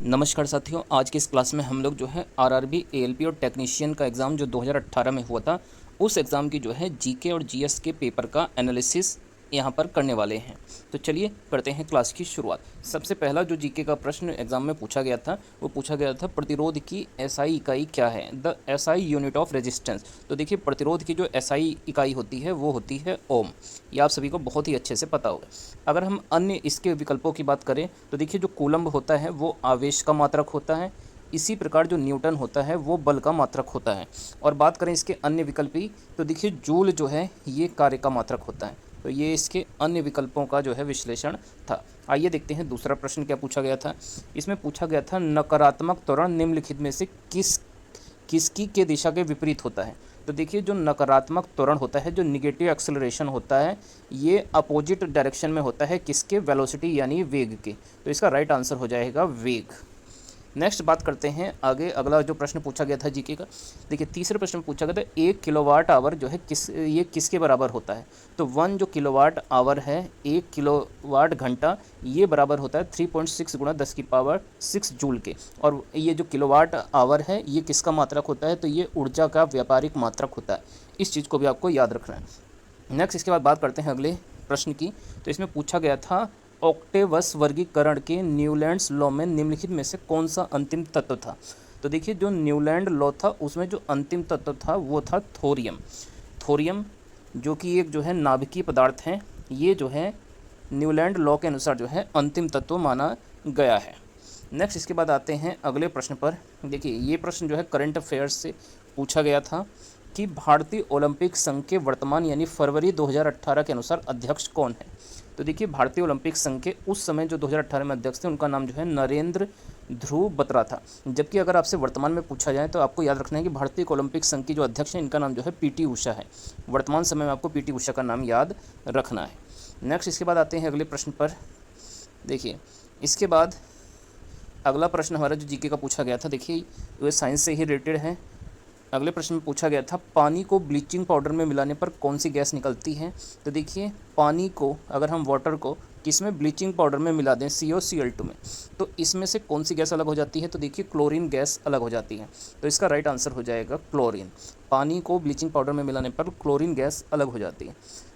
नमस्कार साथियों, आज की इस क्लास में हम लोग जो है आरआरबी एएलपी और टेक्नीशियन का एग्ज़ाम जो 2018 में हुआ था उस एग्ज़ाम की जो है जीके और जीएस के पेपर का एनालिसिस यहाँ पर करने वाले हैं। तो चलिए करते हैं क्लास की शुरुआत। सबसे पहला जो जीके का प्रश्न एग्ज़ाम में पूछा गया था वो पूछा गया था प्रतिरोध की एसआई इकाई क्या है, the SI unit of resistance. तो देखिए प्रतिरोध की जो एसआई इकाई होती है वो होती है ओम। ये आप सभी को बहुत ही अच्छे से पता होगा। अगर हम अन्य इसके विकल्पों की बात करें तो देखिए जो कूलम्ब होता है वो आवेश का मात्रक होता है, इसी प्रकार जो न्यूटन होता है वो बल का मात्रक होता है। और बात करें इसके अन्य विकल्पी तो देखिए जूल जो है ये कार्य का मात्रक होता है। तो ये इसके अन्य विकल्पों का जो है विश्लेषण था। आइए देखते हैं दूसरा प्रश्न क्या पूछा गया था। इसमें पूछा गया था नकारात्मक त्वरण निम्नलिखित में से किसकी के दिशा के विपरीत होता है। तो देखिए जो नकारात्मक त्वरण होता है, जो निगेटिव एक्सेलरेशन होता है, ये अपोजिट डायरेक्शन में होता है किसके, वेलोसिटी यानी वेग के। तो इसका राइट आंसर हो जाएगा वेग। नेक्स्ट बात करते हैं आगे, अगला जो प्रश्न पूछा गया था जीके का। देखिए तीसरे प्रश्न में पूछा गया था 1 किलोवाट आवर जो है ये किसके बराबर होता है। तो 1 जो किलोवाट आवर है 1 किलोवाट घंटा, ये बराबर होता है 3.6 गुणा 10 की पावर 6 जूल के। और ये जो किलोवाट आवर है ये किसका मात्रक होता है, तो ये ऊर्जा का व्यापारिक मात्रक होता है। इस चीज़ को भी आपको याद रखना है। नेक्स्ट इसके बाद बात करते हैं अगले प्रश्न की। तो इसमें पूछा गया था ऑक्टेवस वर्गीकरण के न्यूलैंड्स लॉ में निम्नलिखित में से कौन सा अंतिम तत्व था। तो देखिए जो न्यूलैंड लॉ था उसमें जो अंतिम तत्व था वो था थोरियम। थोरियम जो कि एक जो है नाभिकीय पदार्थ है, ये जो है न्यूलैंड लॉ के अनुसार जो है अंतिम तत्व माना गया है। नेक्स्ट इसके बाद आते हैं अगले प्रश्न पर। देखिए ये प्रश्न जो है करंट अफेयर्स से पूछा गया था कि भारतीय ओलंपिक संघ के वर्तमान यानी फरवरी 2018 के अनुसार अध्यक्ष कौन है। तो देखिए भारतीय ओलंपिक संघ के उस समय जो 2018 में अध्यक्ष थे उनका नाम जो है नरेंद्र ध्रुव बत्रा था। जबकि अगर आपसे वर्तमान में पूछा जाए तो आपको याद रखना है कि भारतीय ओलंपिक संघ की जो अध्यक्ष है इनका नाम जो है पीटी उषा है। वर्तमान समय में आपको पीटी उषा का नाम याद रखना है। नेक्स्ट इसके बाद आते हैं अगले प्रश्न पर। देखिए इसके बाद अगला प्रश्न हमारा जो जीके का पूछा गया था, देखिए ये साइंस से ही रिलेटेड है। अगले प्रश्न में पूछा गया था पानी को ब्लीचिंग पाउडर में मिलाने पर कौन सी गैस निकलती है। तो देखिए पानी को अगर हम वाटर को किसमें ब्लीचिंग पाउडर में मिला दें COCl2 में, तो इसमें से कौन सी गैस अलग हो जाती है। तो देखिए क्लोरीन गैस अलग हो जाती है। तो इसका राइट आंसर हो जाएगा क्लोरीन। पानी को ब्लीचिंग पाउडर में मिलाने पर क्लोरीन गैस अलग हो जाती है।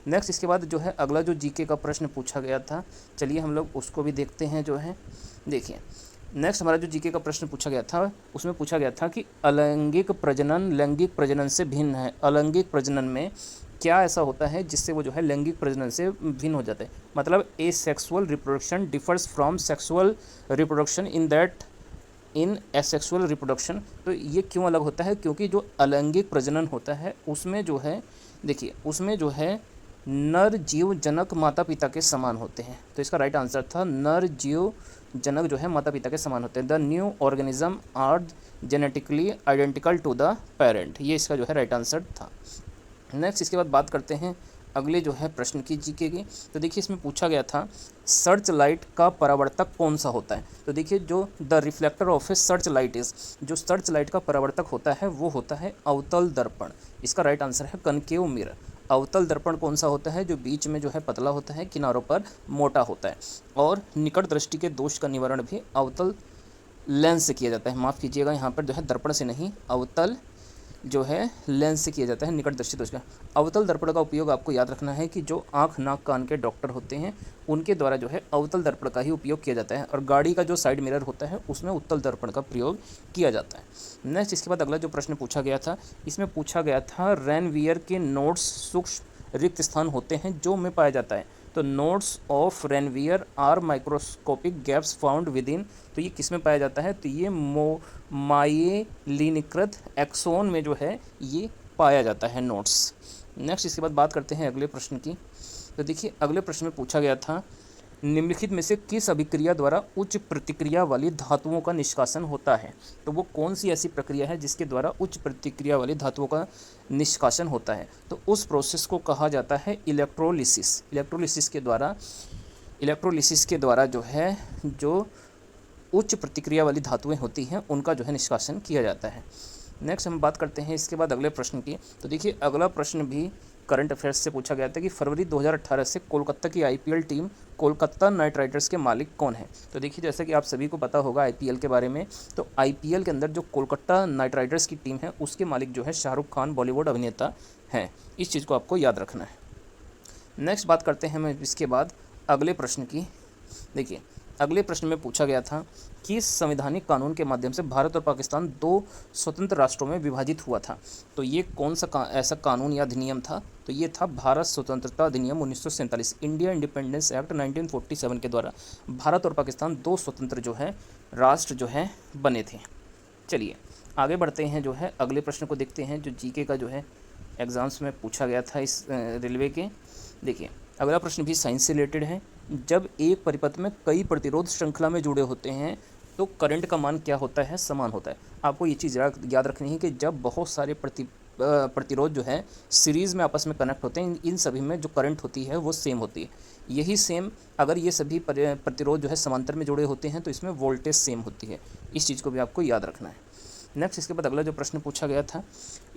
नेक्स्ट इसके बाद जो है अगला जो जीके का प्रश्न पूछा गया था, चलिए हम लोग उसको भी देखते हैं जो है। देखिए नेक्स्ट हमारा जो जीके का प्रश्न पूछा गया था उसमें पूछा गया था कि अलैंगिक प्रजनन लैंगिक प्रजनन से भिन्न है। अलैंगिक प्रजनन में क्या ऐसा होता है जिससे वो जो है लैंगिक प्रजनन से भिन्न हो जाता है। मतलब asexual reproduction differs from sexual reproduction in asexual reproduction. तो ये क्यों अलग होता है, क्योंकि जो अलैंगिक प्रजनन होता है उसमें जो है, देखिए उसमें जो है नर जीव जनक माता पिता के समान होते हैं। तो इसका राइट आंसर था नर जीव जनक जो है माता पिता के समान होते हैं। The new organism are genetically identical to the parent. ये इसका जो है राइट आंसर था। नेक्स्ट इसके बाद बात करते हैं अगले जो है प्रश्न की जीके की। तो देखिए इसमें पूछा गया था सर्च लाइट का परावर्तक कौन सा होता है। तो देखिए जो the reflector of A search light is, जो सर्च लाइट का परावर्तक होता है वो होता है अवतल दर्पण। इसका राइट आंसर है कनकेव मिरर। अवतल दर्पण कौन सा होता है, जो बीच में जो है पतला होता है, किनारों पर मोटा होता है। और निकट दृष्टि के दोष का निवारण भी अवतल लेंस से किया जाता है। माफ़ कीजिएगा, यहाँ पर जो है दर्पण से नहीं, अवतल जो है लेंस से किया जाता है निकट दृष्टि दोष का। अवतल दर्पण का उपयोग आपको याद रखना है कि जो आँख नाक कान के डॉक्टर होते हैं उनके द्वारा जो है अवतल दर्पण का ही उपयोग किया जाता है। और गाड़ी का जो साइड मिरर होता है उसमें उत्तल दर्पण का प्रयोग किया जाता है। नेक्स्ट इसके बाद अगला जो प्रश्न पूछा गया था, इसमें पूछा गया था रेनवियर के नोड्स सूक्ष्म रिक्त स्थान होते हैं जो में पाया जाता है। तो nodes of Ranvier are microscopic gaps found within. तो ये किस में पाया जाता है, तो ये मायेलिनीकृत एक्सोन में जो है ये पाया जाता है नोड्स। नेक्स्ट इसके बाद बात करते हैं अगले प्रश्न की। तो देखिए अगले प्रश्न में पूछा गया था निम्नलिखित में से किस अभिक्रिया द्वारा उच्च प्रतिक्रिया वाली धातुओं का निष्कासन होता है। तो वो कौन सी ऐसी प्रक्रिया है जिसके द्वारा उच्च प्रतिक्रिया वाली धातुओं का निष्कासन होता है। तो उस प्रोसेस को कहा जाता है इलेक्ट्रोलिसिस। इलेक्ट्रोलिसिस के द्वारा जो है जो उच्च प्रतिक्रिया वाली धातुएं होती हैं उनका जो है निष्कासन किया जाता है। नेक्स्ट हम बात करते हैं इसके बाद अगले प्रश्न की। तो देखिए अगला प्रश्न भी करंट अफेयर्स से पूछा गया था कि फरवरी 2018 से कोलकाता की IPL team Kolkata night Riders के मालिक कौन है। तो देखिए जैसा कि आप सभी को पता होगा आईपीएल के बारे में, तो आईपीएल के अंदर जो कोलकाता नाइट राइडर्स की टीम है उसके मालिक जो है शाहरुख खान बॉलीवुड अभिनेता हैं। इस चीज़ को आपको याद रखना है। नेक्स्ट बात करते हैं हम इसके बाद अगले प्रश्न की। देखिए अगले प्रश्न में पूछा गया था कि संवैधानिक कानून के माध्यम से भारत और पाकिस्तान दो स्वतंत्र राष्ट्रों में विभाजित हुआ था। तो ये कौन सा ऐसा कानून या अधिनियम था? तो ये था भारत स्वतंत्रता अधिनियम 1947, इंडिया इंडिपेंडेंस एक्ट 1947 के द्वारा भारत और पाकिस्तान दो स्वतंत्र जो है राष्ट्र जो है बने थे। चलिए आगे बढ़ते हैं, जो है अगले प्रश्न को देखते हैं जो जीके का जो है एग्ज़ाम्स में पूछा गया था इस रेलवे के। देखिए अगला प्रश्न भी साइंस से रिलेटेड है। जब एक परिपथ में कई प्रतिरोध श्रृंखला में जुड़े होते हैं तो करंट का मान क्या होता है? समान होता है। आपको ये चीज़ याद रखनी है कि जब बहुत सारे प्रतिरोध जो है सीरीज़ में आपस में कनेक्ट होते हैं, इन सभी में जो करंट होती है वो सेम होती है। यही सेम अगर ये सभी प्रतिरोध जो है समांतर में जुड़े होते हैं तो इसमें वोल्टेज सेम होती है। इस चीज़ को भी आपको याद रखना है। नेक्स्ट इसके बाद अगला जो प्रश्न पूछा गया था,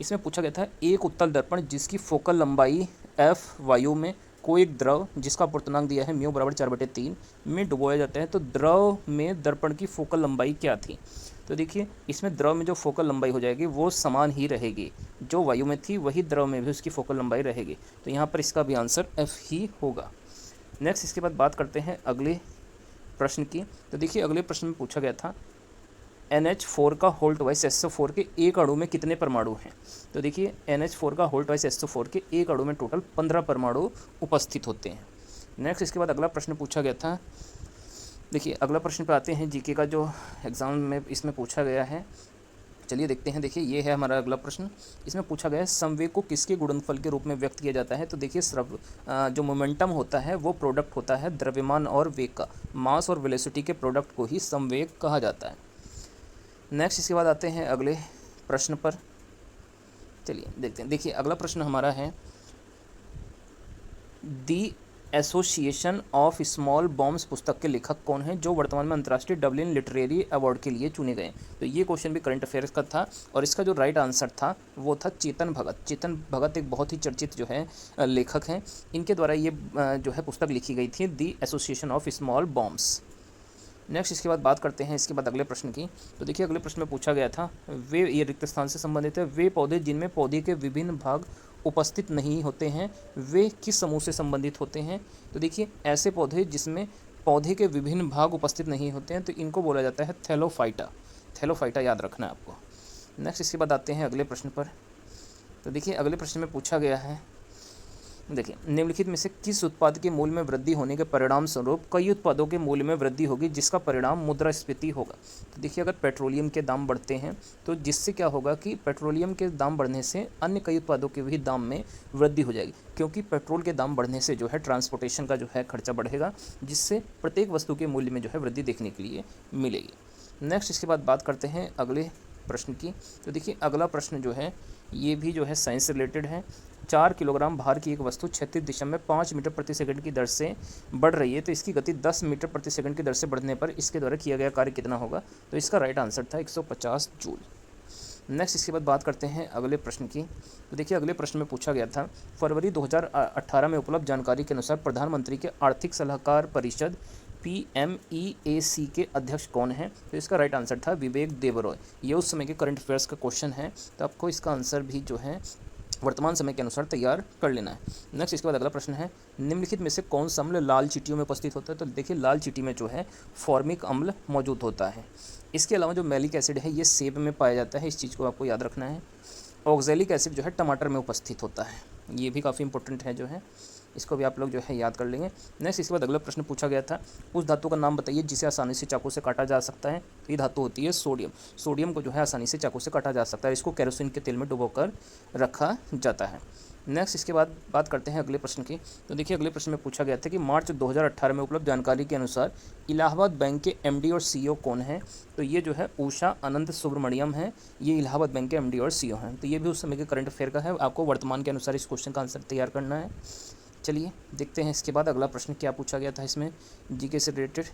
इसमें पूछा गया था एक उत्तल दर्पण जिसकी फोकल लंबाई f वायु में कोई एक द्रव जिसका अपूर्णांक दिया है म्यू बराबर 4/3 में डुबोया जाता है, तो द्रव में दर्पण की फोकल लंबाई क्या थी? तो देखिए इसमें द्रव में जो फोकल लंबाई हो जाएगी वो समान ही रहेगी, जो वायु में थी वही द्रव में भी उसकी फोकल लंबाई रहेगी। तो यहाँ पर इसका भी आंसर f ही होगा। नेक्स्ट इसके बाद बात करते हैं अगले प्रश्न की। तो देखिए अगले प्रश्न में पूछा गया था NH4 का होल्ट वाइज SO4 के एक अणु में कितने परमाणु हैं? तो देखिए NH4 का होल्ट वाइज SO4 के एक अणु में टोटल 15 परमाणु उपस्थित होते हैं। नेक्स्ट इसके बाद अगला प्रश्न पूछा गया था। देखिए अगला प्रश्न पर आते हैं जीके का जो एग्ज़ाम में इसमें पूछा गया है। चलिए देखते हैं। देखिए ये है हमारा अगला प्रश्न। इसमें पूछा गया है संवेग को किसके गुणनफल के रूप में व्यक्त किया जाता है? तो देखिए जो मोमेंटम होता है वो प्रोडक्ट होता है द्रव्यमान और वेग का। मास और वेलोसिटी के प्रोडक्ट को ही संवेग कहा जाता है। नेक्स्ट इसके बाद आते हैं अगले प्रश्न पर। चलिए देखते हैं। देखिए अगला प्रश्न हमारा है दी एसोसिएशन ऑफ स्मॉल बॉम्ब्स पुस्तक के लेखक कौन है जो वर्तमान में अंतर्राष्ट्रीय डबलिन लिटरेरी अवार्ड के लिए चुने गए? तो ये क्वेश्चन भी करंट अफेयर्स का था और इसका जो राइट आंसर था वो था चेतन भगत। चेतन भगत एक बहुत ही चर्चित जो है लेखक हैं। इनके द्वारा ये जो है पुस्तक लिखी गई थी the Association of Small Bombs. Next इसके बाद बात करते हैं इसके बाद अगले प्रश्न की। तो देखिए अगले प्रश्न में पूछा गया था वे, ये रिक्त स्थान से संबंधित है, वे पौधे जिनमें पौधे के विभिन्न भाग उपस्थित नहीं होते हैं वे किस समूह से संबंधित होते हैं? तो देखिए ऐसे पौधे जिसमें पौधे के विभिन्न भाग उपस्थित नहीं होते हैं तो इनको बोला जाता है थैलोफाइटा। थैलोफाइटा याद रखना है आपको। नेक्स्ट इसके बाद आते हैं अगले प्रश्न पर। तो देखिए अगले प्रश्न में पूछा गया है, देखिए निम्नलिखित में से किस उत्पाद के मूल्य में वृद्धि होने के परिणाम स्वरूप कई उत्पादों के मूल्य में वृद्धि होगी जिसका परिणाम मुद्रास्फीति होगा? तो देखिए अगर पेट्रोलियम के दाम बढ़ते हैं तो जिससे क्या होगा कि पेट्रोलियम के दाम बढ़ने से अन्य कई उत्पादों के भी दाम में वृद्धि हो जाएगी, क्योंकि पेट्रोल के दाम बढ़ने से जो है ट्रांसपोर्टेशन का जो है खर्चा बढ़ेगा, जिससे प्रत्येक वस्तु के मूल्य में जो है वृद्धि देखने के लिए मिलेगी। नेक्स्ट इसके बाद बात करते हैं अगले प्रश्न की। तो देखिए अगला प्रश्न जो है ये भी जो है साइंस से रिलेटेड है। 4 किलोग्राम भार की एक वस्तु 36.5 मीटर प्रति सेकंड की दर से बढ़ रही है, तो इसकी गति 10 मीटर प्रति सेकंड की दर से बढ़ने पर इसके द्वारा किया गया कार्य कितना होगा? तो इसका राइट आंसर था 150 जूल। नेक्स्ट इसके बाद बात करते हैं अगले प्रश्न की। तो देखिए अगले प्रश्न में पूछा गया था फरवरी 2018 में उपलब्ध जानकारी के अनुसार प्रधानमंत्री के आर्थिक सलाहकार परिषद PMEAC के अध्यक्ष कौन है? तो इसका राइट आंसर था विवेक देबरॉय। ये उस समय के करंट अफेयर्स का क्वेश्चन है, तो आपको इसका आंसर भी जो है वर्तमान समय के अनुसार तैयार कर लेना है। नेक्स्ट इसके बाद अगला प्रश्न है निम्नलिखित में से कौन सा अम्ल लाल चींटियों में उपस्थित होता है? तो देखिए लाल चींटी में जो है फॉर्मिक अम्ल मौजूद होता है। इसके अलावा जो मैलिक एसिड है ये सेब में पाया जाता है, इस चीज़ को आपको याद रखना है। ऑक्जेलिक एसिड जो है टमाटर में उपस्थित होता है, ये भी काफ़ी इंपॉर्टेंट है जो है, इसको भी आप लोग जो है याद कर लेंगे। नेक्स्ट इसके बाद अगला प्रश्न पूछा गया था उस धातु का नाम बताइए जिसे आसानी से चाकू से काटा जा सकता है। तो ये धातु होती है सोडियम। सोडियम को जो है आसानी से चाकू से काटा जा सकता है, इसको केरोसिन के तेल में डुबोकर रखा जाता है। नेक्स्ट इसके बाद बात करते हैं अगले प्रश्न की। तो देखिए अगले प्रश्न में पूछा गया था कि मार्च 2018 में उपलब्ध जानकारी के अनुसार इलाहाबाद बैंक के MD और CEO कौन है? तो ये जो है उषा अनंत सुब्रमण्यम है, ये इलाहाबाद बैंक के MD और CEO हैं। तो ये भी उस समय के करंट अफेयर का है, आपको वर्तमान के अनुसार इस क्वेश्चन का आंसर तैयार करना है। चलिए देखते हैं इसके बाद अगला प्रश्न क्या पूछा गया था इसमें जीके से रिलेटेड।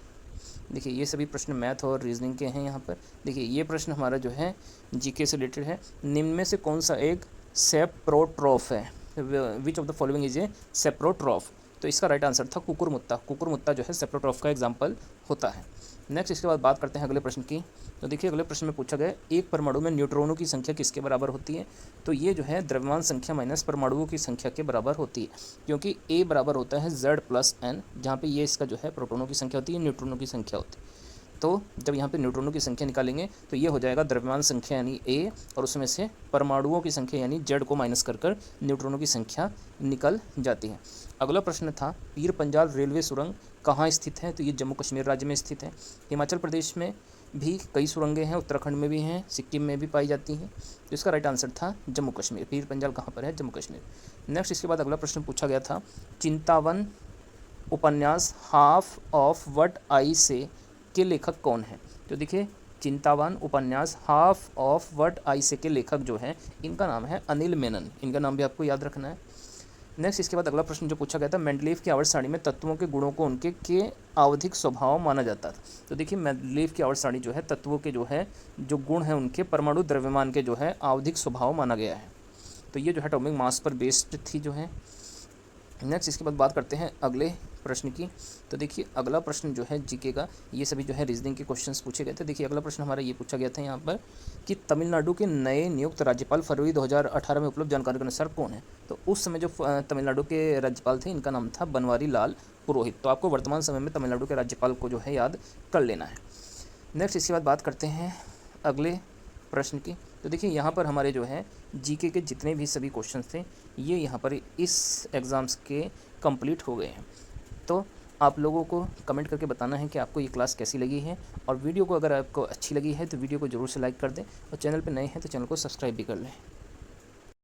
देखिए ये सभी प्रश्न मैथ और रीजनिंग के हैं यहाँ पर। देखिए ये प्रश्न हमारा जो है जीके से रिलेटेड है। निम्न में से कौन सा एक सेप्रोट्रोफ है? Which of the following is a saprotroph. तो इसका राइट आंसर था कुकुरमुत्ता। कुकुरमुत्ता जो है सेप्रोट्रॉफ का एग्जाम्पल होता है। नेक्स्ट इसके बाद बात करते हैं अगले प्रश्न की। तो देखिए अगले प्रश्न में पूछा गया एक परमाणु में न्यूट्रॉनों की संख्या किसके बराबर होती है। तो ये जो है द्रव्यमान संख्या माइनस परमाणुओं की संख्या के बराबर होती है, क्योंकि ए बराबर होता है Z+n, जहाँ पे ये इसका जो है प्रोटॉनों की संख्या होती है, न्यूट्रॉनों की संख्या होती है। तो जब यहाँ पे न्यूट्रॉनों की संख्या निकालेंगे तो ये हो जाएगा द्रव्यमान संख्या यानी ए, और उसमें से परमाणुओं की संख्या यानी Z को माइनस कर न्यूट्रॉनों की संख्या निकल जाती है। अगला प्रश्न था पीर पंजाल रेलवे सुरंग कहाँ स्थित है। तो ये जम्मू कश्मीर राज्य में स्थित है। हिमाचल प्रदेश में भी कई सुरंगें हैं, उत्तराखंड में भी हैं, सिक्किम में भी पाई जाती हैं। तो इसका राइट आंसर था जम्मू कश्मीर। पीर पंजाल कहाँ पर है, जम्मू कश्मीर। नेक्स्ट इसके बाद अगला प्रश्न पूछा गया था चिंतावन उपन्यास हाफ ऑफ व्हाट आई से के लेखक कौन है। तो देखिए चिंतावन उपन्यास हाफ ऑफ व्हाट आई से के लेखक जो है इनका नाम है अनिल मेनन। इनका नाम भी आपको याद रखना है। नेक्स्ट इसके बाद अगला प्रश्न जो पूछा गया था मेंडलीव की आवर्त सारणी में तत्वों के गुणों को उनके के आवधिक स्वभाव माना जाता था। तो देखिए मेंडलीव की आवर्त सारणी जो है तत्वों के जो है जो गुण हैं उनके परमाणु द्रव्यमान के जो है आवधिक स्वभाव माना गया है। तो ये जो है एटॉमिक मास पर बेस्ड थी जो है। नेक्स्ट इसके बाद बात करते हैं अगले प्रश्न की। तो देखिए अगला प्रश्न जो है जीके का, ये सभी जो है रीजनिंग के क्वेश्चंस पूछे गए थे। देखिए अगला प्रश्न हमारा ये पूछा गया था यहाँ पर कि तमिलनाडु के नए नियुक्त राज्यपाल फरवरी 2018 में उपलब्ध जानकारी के अनुसार कौन है। तो उस समय जो तमिलनाडु के राज्यपाल थे इनका नाम था बनवारी लाल पुरोहित। तो आपको वर्तमान समय में तमिलनाडु के राज्यपाल को जो है याद कर लेना है। नेक्स्ट इसके बाद बात करते हैं अगले प्रश्न की। तो देखिए यहाँ पर हमारे जो है जीके के जितने भी सभी क्वेश्चंस थे ये यहाँ पर इस एग्ज़ाम्स के कंप्लीट हो गए हैं। तो आप लोगों को कमेंट करके बताना है कि आपको ये क्लास कैसी लगी है, और वीडियो को अगर आपको अच्छी लगी है तो वीडियो को ज़रूर से लाइक कर दें, और चैनल पर नए हैं तो चैनल को सब्सक्राइब भी कर लें।